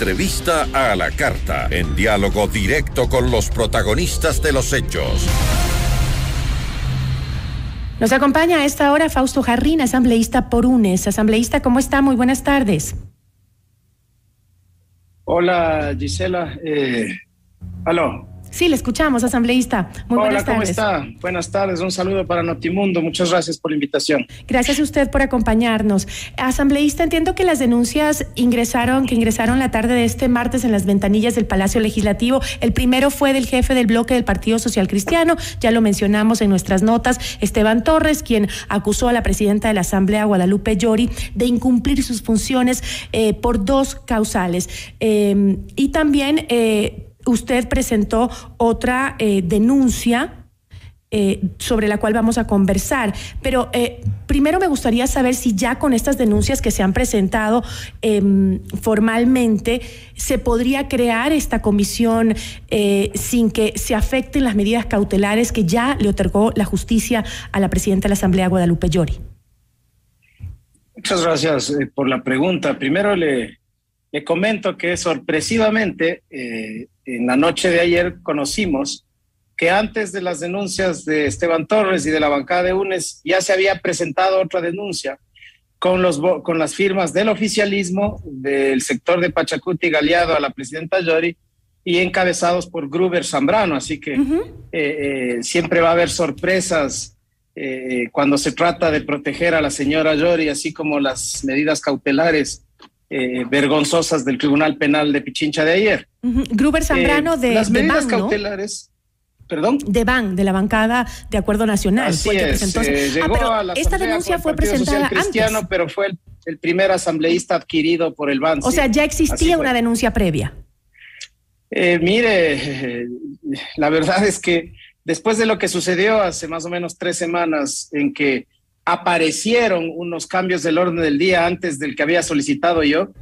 entrevista a la carta, en diálogo directo con los protagonistas de los hechos. Nos acompaña a esta hora Fausto Jarrín, asambleísta por UNES. Asambleísta, ¿cómo está? Muy buenas tardes. Hola, Gisela. Aló. Sí, le escuchamos, asambleísta. Muy buenas tardes. Hola, ¿cómo está? Buenas tardes. Un saludo para Notimundo. Muchas gracias por la invitación. Gracias a usted por acompañarnos. Asambleísta, entiendo que las denuncias que ingresaron la tarde de este martes en las ventanillas del Palacio Legislativo. El primero fue del jefe del bloque del Partido Social Cristiano, ya lo mencionamos en nuestras notas, Esteban Torres, quien acusó a la presidenta de la Asamblea, Guadalupe Llori, de incumplir sus funciones por dos causales. Y también usted presentó otra denuncia sobre la cual vamos a conversar. Pero primero me gustaría saber si ya con estas denuncias que se han presentado formalmente se podría crear esta comisión sin que se afecten las medidas cautelares que ya le otorgó la justicia a la presidenta de la Asamblea, Guadalupe Llori. Muchas gracias por la pregunta. Primero le comento que sorpresivamente en la noche de ayer conocimos que antes de las denuncias de Esteban Torres y de la bancada de UNES ya se había presentado otra denuncia con las firmas del oficialismo del sector de Pachacuti aliado a la presidenta Llori y encabezados por Gruber Zambrano. Así que siempre va a haber sorpresas cuando se trata de proteger a la señora Llori, así como las medidas cautelares vergonzosas del Tribunal Penal de Pichincha de ayer. Gruber Zambrano las medidas BAN, cautelares, ¿no? Perdón. De BAN, de la bancada de Acuerdo Nacional. Así es. Llegó a la esta denuncia fue presentada Cristiano, antes. pero fue el primer asambleísta adquirido por el BAN. O sea, ya existía una denuncia previa. Mire, la verdad es que después de lo que sucedió hace más o menos 3 semanas, en que aparecieron unos cambios del orden del día antes del que había solicitado yo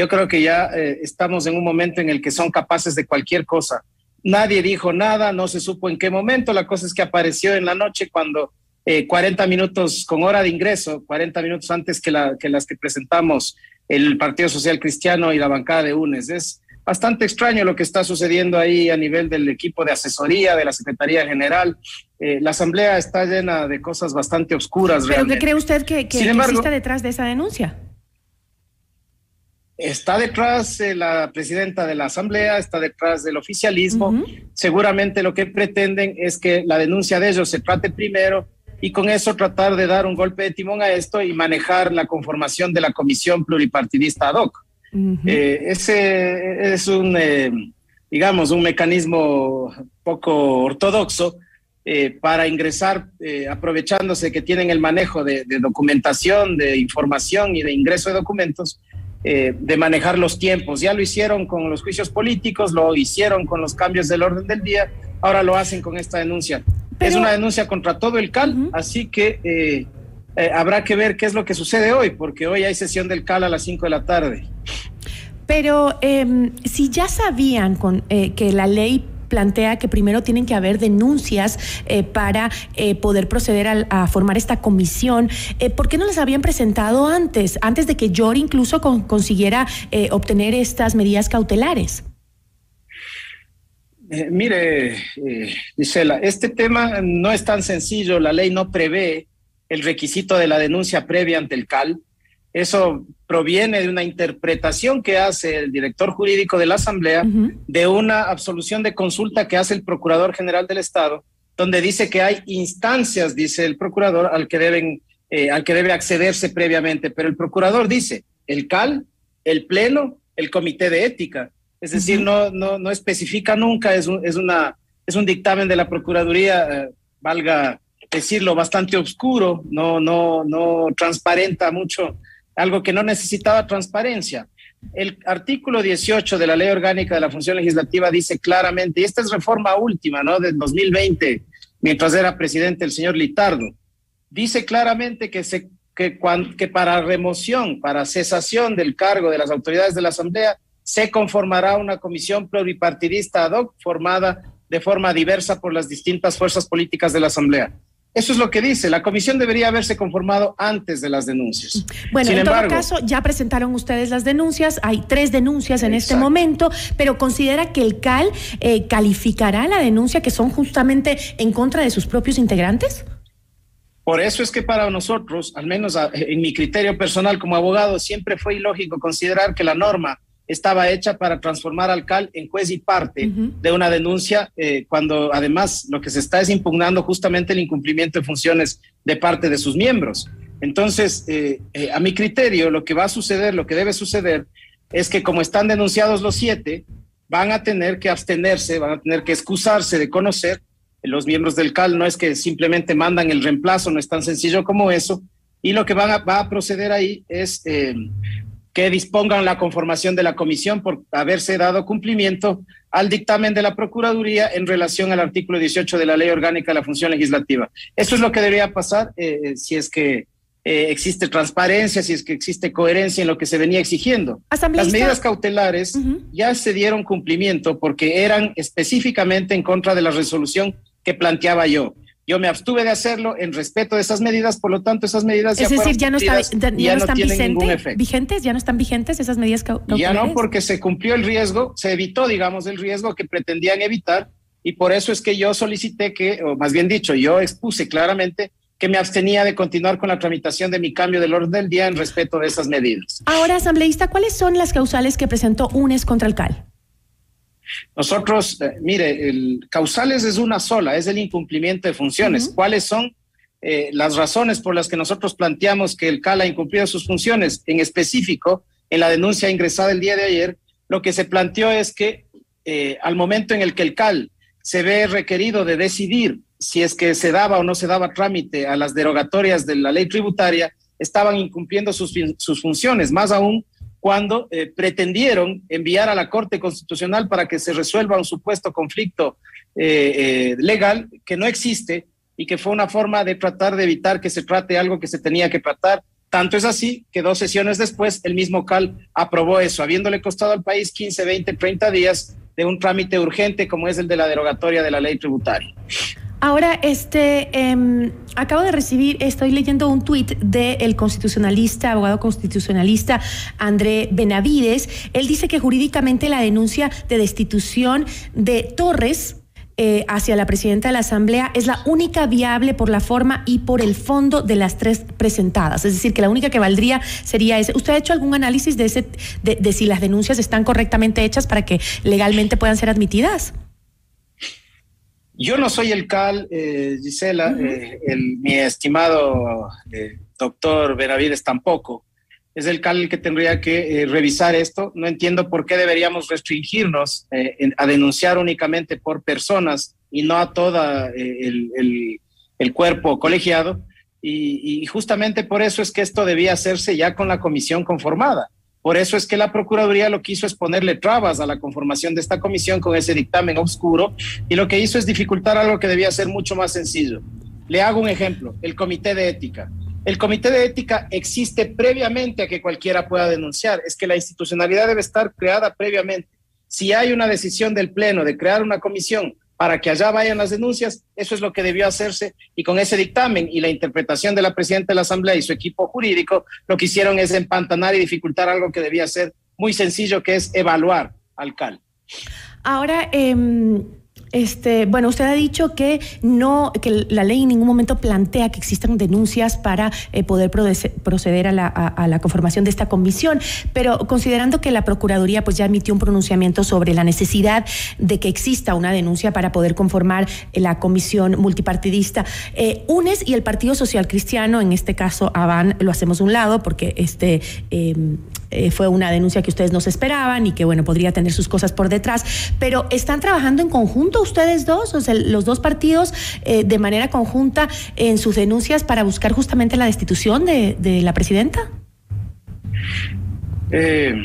creo que ya estamos en un momento en el que son capaces de cualquier cosa. Nadie dijo nada, no se supo en qué momento. La cosa es que apareció en la noche cuando 40 minutos con hora de ingreso, 40 minutos antes que las que presentamos el Partido Social Cristiano y la bancada de UNES. Es bastante extraño lo que está sucediendo ahí a nivel del equipo de asesoría, de la Secretaría General. La Asamblea está llena de cosas bastante oscuras. ¿Pero realmente. qué cree usted que Sin embargo, exista detrás de esa denuncia? Está detrás la presidenta de la Asamblea, está detrás del oficialismo. Seguramente lo que pretenden es que la denuncia de ellos se trate primero y con eso tratar de dar un golpe de timón a esto y manejar la conformación de la comisión pluripartidista ad hoc. Ese es digamos, un mecanismo poco ortodoxo para ingresar, aprovechándose que tienen el manejo de documentación, de información y de ingreso de documentos, de manejar los tiempos. Ya lo hicieron con los juicios políticos, lo hicieron con los cambios del orden del día, ahora lo hacen con esta denuncia. Es una denuncia contra todo el CAL, así que habrá que ver qué es lo que sucede hoy, porque hoy hay sesión del CAL a las 5 de la tarde. Pero si ya sabían que la ley plantea que primero tienen que haber denuncias para poder proceder a formar esta comisión, ¿por qué no las habían presentado antes de que Llori incluso consiguiera obtener estas medidas cautelares? Mire, Gisela, este tema no es tan sencillo. La ley no prevé el requisito de la denuncia previa ante el CAL. Eso proviene de una interpretación que hace el director jurídico de la Asamblea de una absolución de consulta que hace el Procurador General del Estado, donde dice que hay instancias, dice el Procurador, al que debe accederse previamente. Pero el Procurador dice el CAL, el Pleno, el Comité de Ética. Es decir, no especifica nunca, es un dictamen de la Procuraduría, valga decirlo, bastante oscuro, no transparenta mucho, algo que no necesitaba transparencia. El artículo 18 de la Ley Orgánica de la Función Legislativa dice claramente, y esta es reforma última, ¿no?, del 2020, mientras era presidente el señor Litardo, dice claramente que para remoción, para cesación del cargo de las autoridades de la Asamblea, se conformará una comisión pluripartidista ad hoc formada de forma diversa por las distintas fuerzas políticas de la Asamblea. Eso es lo que dice. La comisión debería haberse conformado antes de las denuncias. Bueno, en todo caso, ya presentaron ustedes las denuncias. Hay 3 denuncias en este momento, pero ¿considera que el CAL calificará la denuncia que son justamente en contra de sus propios integrantes? Por eso es que para nosotros, al menos en mi criterio personal como abogado, siempre fue ilógico considerar que la norma estaba hecha para transformar al CAL en juez y parte de una denuncia, cuando además lo que se está es impugnando justamente el incumplimiento de funciones de parte de sus miembros. Entonces, a mi criterio, lo que va a suceder, lo que debe suceder, es que como están denunciados los 7, van a tener que abstenerse, van a tener que excusarse de conocer. Los miembros del CAL no es que simplemente mandan el reemplazo, no es tan sencillo como eso, y lo que va a proceder ahí es que dispongan la conformación de la comisión por haberse dado cumplimiento al dictamen de la Procuraduría en relación al artículo 18 de la Ley Orgánica de la Función Legislativa. Eso es lo que debería pasar si es que existe transparencia, si es que existe coherencia en lo que se venía exigiendo. Las medidas cautelares ya se dieron cumplimiento porque eran específicamente en contra de la resolución que planteaba yo. Yo me abstuve de hacerlo en respeto de esas medidas, por lo tanto esas medidas ya no están vigentes, ya no están vigentes esas medidas cautelares. Ya no, porque se cumplió el riesgo, se evitó, digamos, el riesgo que pretendían evitar, y por eso es que yo solicité o más bien dicho, yo expuse claramente que me abstenía de continuar con la tramitación de mi cambio del orden del día en respeto de esas medidas. Ahora, asambleísta, ¿cuáles son las causales que presentó UNES contra el CAL? Nosotros, mire, el causales es una sola, es el incumplimiento de funciones. ¿Cuáles son las razones por las que nosotros planteamos que el CAL ha incumplido sus funciones? En específico, en la denuncia ingresada el día de ayer, lo que se planteó es que al momento en el que el CAL se ve requerido de decidir si es que se daba o no se daba trámite a las derogatorias de la ley tributaria, estaban incumpliendo sus funciones, más aún cuando pretendieron enviar a la Corte Constitucional para que se resuelva un supuesto conflicto legal que no existe y que fue una forma de tratar de evitar que se trate algo que se tenía que tratar. Tanto es así que 2 sesiones después el mismo CAL aprobó eso, habiéndole costado al país 15, 20, 30 días de un trámite urgente como es el de la derogatoria de la ley tributaria. Ahora, acabo de recibir, estoy leyendo un tuit del constitucionalista, abogado constitucionalista André Benavides. Él dice que jurídicamente la denuncia de destitución de Torres hacia la presidenta de la Asamblea es la única viable por la forma y por el fondo de las 3 presentadas. Es decir, que la única que valdría sería ese. ¿Usted ha hecho algún análisis de si las denuncias están correctamente hechas para que legalmente puedan ser admitidas? Yo no soy el CAL, Gisela, mi estimado doctor Benavides tampoco. Es el CAL el que tendría que revisar esto. No entiendo por qué deberíamos restringirnos a denunciar únicamente por personas y no a todo el cuerpo colegiado. Y justamente por eso es que esto debía hacerse ya con la comisión conformada. Por eso es que la Procuraduría lo que hizo es ponerle trabas a la conformación de esta comisión con ese dictamen oscuro, y lo que hizo es dificultar algo que debía ser mucho más sencillo. Le hago un ejemplo, el Comité de Ética. El Comité de Ética existe previamente a que cualquiera pueda denunciar, es que la institucionalidad debe estar creada previamente. Si hay una decisión del Pleno de crear una comisión para que allá vayan las denuncias, eso es lo que debió hacerse, y con ese dictamen y la interpretación de la presidenta de la Asamblea y su equipo jurídico, lo que hicieron es empantanar y dificultar algo que debía ser muy sencillo, que es evaluar al CAL. Ahora, bueno, usted ha dicho que la ley en ningún momento plantea que existan denuncias para poder proceder a la conformación de esta comisión, pero considerando que la Procuraduría pues ya emitió un pronunciamiento sobre la necesidad de que exista una denuncia para poder conformar la comisión multipartidista, UNES y el Partido Social Cristiano, en este caso AVAN, lo hacemos a un lado porque fue una denuncia que ustedes no se esperaban y que, bueno, podría tener sus cosas por detrás, pero ¿están trabajando en conjunto ustedes dos, o sea, los dos partidos, de manera conjunta en sus denuncias para buscar justamente la destitución de la presidenta?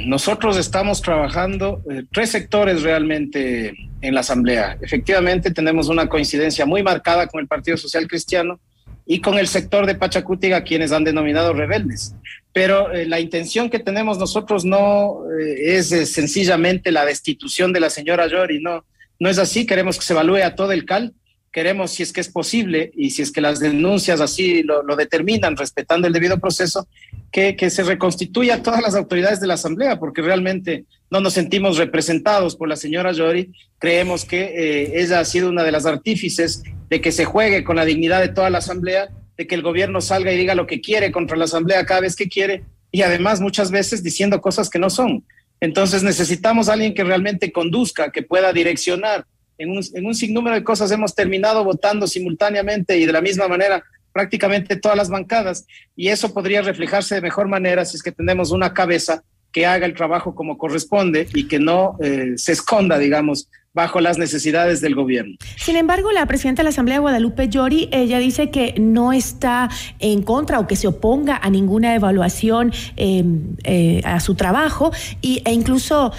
Nosotros estamos trabajando 3 sectores realmente en la Asamblea. Efectivamente, tenemos una coincidencia muy marcada con el Partido Social Cristiano y con el sector de Pachacútiga, quienes han denominado rebeldes. Pero la intención que tenemos nosotros no es sencillamente la destitución de la señora Yori, no es así. Queremos que se evalúe a todo el CAL queremos, si es que es posible y si es que las denuncias así lo determinan, respetando el debido proceso, que se reconstituya todas las autoridades de la Asamblea, porque realmente no nos sentimos representados por la señora Yori. Creemos que ella ha sido una de las artífices de que se juegue con la dignidad de toda la Asamblea, de que el gobierno salga y diga lo que quiere contra la Asamblea cada vez que quiere, y además muchas veces diciendo cosas que no son. Entonces necesitamos a alguien que realmente conduzca, que pueda direccionar. En un sinnúmero de cosas hemos terminado votando simultáneamente y de la misma manera prácticamente todas las bancadas, y eso podría reflejarse de mejor manera si es que tenemos una cabeza que haga el trabajo como corresponde y que no se esconda, digamos, bajo las necesidades del gobierno. Sin embargo, la presidenta de la Asamblea, Guadalupe Llori, ella dice que no está en contra o que se oponga a ninguna evaluación a su trabajo, e incluso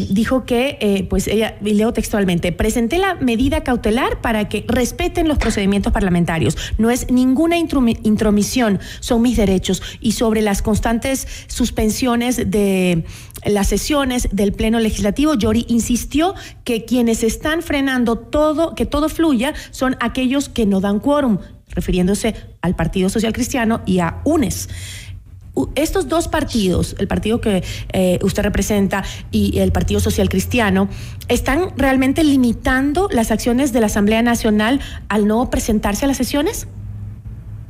dijo que, pues ella, y leo textualmente, presenté la medida cautelar para que respeten los procedimientos parlamentarios. No es ninguna intromisión, son mis derechos. Y sobre las constantes suspensiones de las sesiones del Pleno Legislativo, Llori insistió que quienes están frenando todo, que todo fluya, son aquellos que no dan quórum, refiriéndose al Partido Social Cristiano y a UNES. Estos dos partidos, el partido que usted representa y el Partido Social Cristiano, ¿están realmente limitando las acciones de la Asamblea Nacional al no presentarse a las sesiones?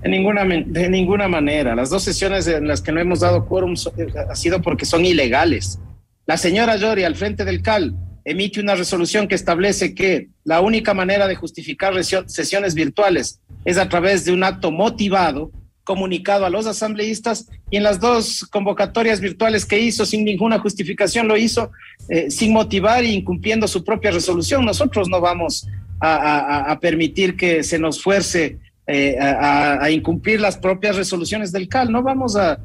De ninguna manera. Las dos sesiones en las que no hemos dado quórum ha sido porque son ilegales. La señora Llori, al frente del CAL, emite una resolución que establece que la única manera de justificar sesiones virtuales es a través de un acto motivado, comunicado a los asambleístas, y en las dos convocatorias virtuales que hizo sin ninguna justificación lo hizo sin motivar e incumpliendo su propia resolución. Nosotros no vamos a permitir que se nos fuerce a incumplir las propias resoluciones del CAL. No vamos a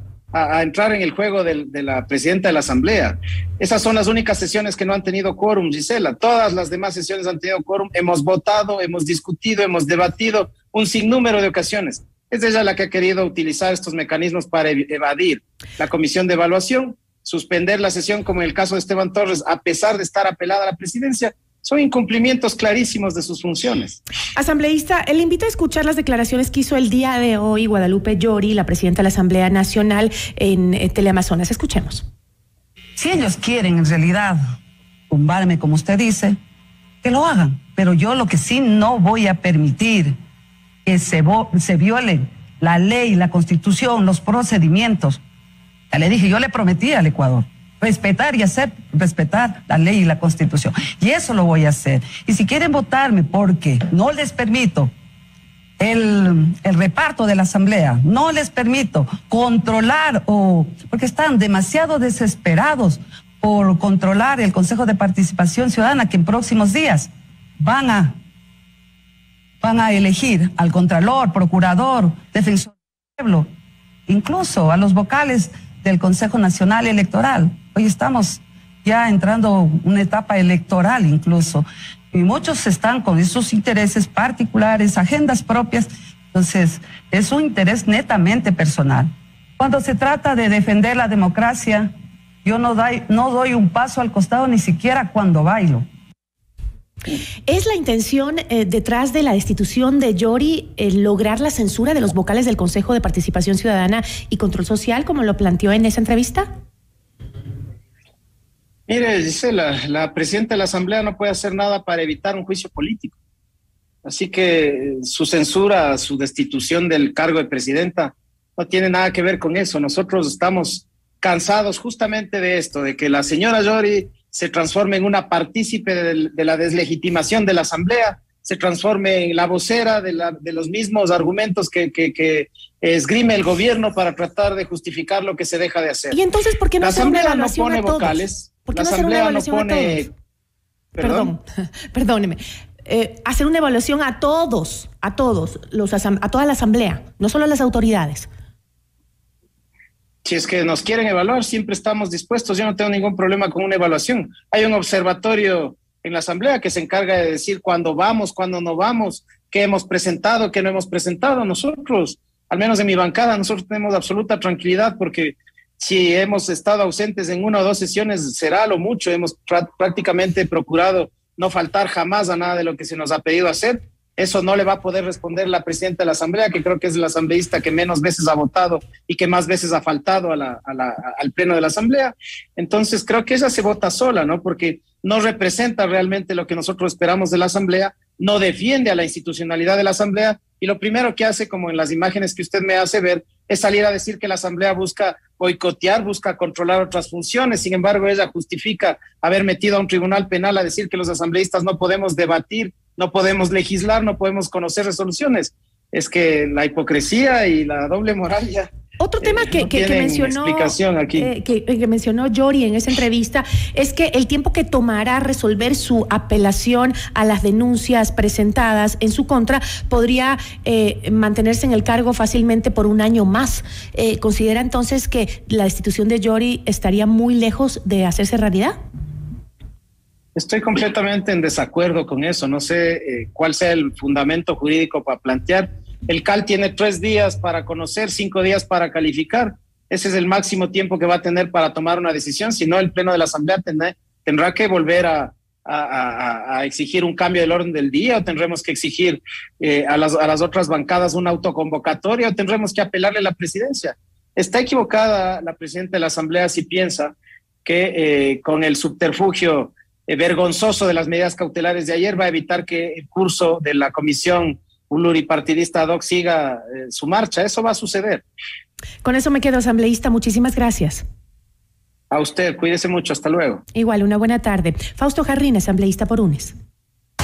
entrar en el juego de la presidenta de la Asamblea. Esas son las únicas sesiones que no han tenido quórum, Gisela. Todas las demás sesiones han tenido quórum. Hemos votado, hemos discutido, hemos debatido un sinnúmero de ocasiones. Es ella la que ha querido utilizar estos mecanismos para evadir la comisión de evaluación, suspender la sesión, como en el caso de Esteban Torres, a pesar de estar apelada a la presidencia. Son incumplimientos clarísimos de sus funciones. Asambleísta, le invito a escuchar las declaraciones que hizo el día de hoy Guadalupe Llori, la presidenta de la Asamblea Nacional, en Teleamazonas. Escuchemos. Si ellos quieren en realidad tumbarme, como usted dice, que lo hagan. Pero yo lo que sí no voy a permitir que se violen la ley, la Constitución, los procedimientos. Ya le dije, yo le prometí al Ecuador respetar y hacer respetar la ley y la Constitución. Y eso lo voy a hacer. Y si quieren votarme porque no les permito el reparto de la Asamblea, no les permito controlar porque están demasiado desesperados por controlar el Consejo de Participación Ciudadana, que en próximos días van a elegir al Contralor, Procurador, Defensor del Pueblo, incluso a los vocales del Consejo Nacional Electoral. Hoy estamos ya entrando una etapa electoral incluso, y muchos están con esos intereses particulares, agendas propias. Entonces es un interés netamente personal. Cuando se trata de defender la democracia, yo no doy un paso al costado, ni siquiera cuando bailo. ¿Es la intención detrás de la destitución de Llori lograr la censura de los vocales del Consejo de Participación Ciudadana y Control Social, como lo planteó en esa entrevista? Mire, Gisela, la presidenta de la Asamblea no puede hacer nada para evitar un juicio político. Así que su censura, su destitución del cargo de presidenta no tiene nada que ver con eso. Nosotros estamos cansados justamente de esto, de que la señora Llori se transforme en una partícipe de la deslegitimación de la Asamblea, se transforme en la vocera de los mismos argumentos que esgrime el gobierno para tratar de justificar lo que se deja de hacer. ¿Y entonces por qué no hacer una evaluación a todos? Vocales, ¿Por qué la no hacer una Asamblea evaluación no pone... a todos? Perdóneme. Hacer una evaluación a todos, a toda la Asamblea, no solo a las autoridades. Si es que nos quieren evaluar, siempre estamos dispuestos. Yo no tengo ningún problema con una evaluación. Hay un observatorio en la Asamblea que se encarga de decir cuándo vamos, cuándo no vamos, qué hemos presentado, qué no hemos presentado. Nosotros, al menos en mi bancada, nosotros tenemos absoluta tranquilidad, porque si hemos estado ausentes en 1 o 2 sesiones, será lo mucho. Hemos prácticamente procurado no faltar jamás a nada de lo que se nos ha pedido hacer. Eso no le va a poder responder la presidenta de la Asamblea, que creo que es la asambleísta que menos veces ha votado y que más veces ha faltado al pleno de la Asamblea. Entonces creo que ella se vota sola, ¿no? Porque no representa realmente lo que nosotros esperamos de la Asamblea, no defiende a la institucionalidad de la Asamblea, y lo primero que hace, como en las imágenes que usted me hace ver, es salir a decir que la Asamblea busca boicotear, busca controlar otras funciones. Sin embargo, ella justifica haber metido a un tribunal penal a decir que los asambleístas no podemos debatir, no podemos legislar, no podemos conocer resoluciones. Es que la hipocresía y la doble moral ya... Otro tema que mencionó Yori en esa entrevista es que el tiempo que tomará resolver su apelación a las denuncias presentadas en su contra podría mantenerse en el cargo fácilmente por un año más. ¿Considera entonces que la destitución de Yori estaría muy lejos de hacerse realidad? Estoy completamente en desacuerdo con eso. No sé cuál sea el fundamento jurídico para plantear. El CAL tiene 3 días para conocer, 5 días para calificar. Ese es el máximo tiempo que va a tener para tomar una decisión. Si no, el Pleno de la Asamblea tendrá que volver a exigir un cambio del orden del día, o tendremos que exigir a las otras bancadas una autoconvocatoria, o tendremos que apelarle a la presidencia. Está equivocada la presidenta de la Asamblea si piensa que con el subterfugio vergonzoso de las medidas cautelares de ayer va a evitar que el curso de la comisión pluripartidista ad hoc siga su marcha. Eso va a suceder. Con eso me quedo, asambleísta. Muchísimas gracias. A usted, cuídese mucho. Hasta luego. Igual, una buena tarde. Fausto Jarrín, asambleísta por UNES.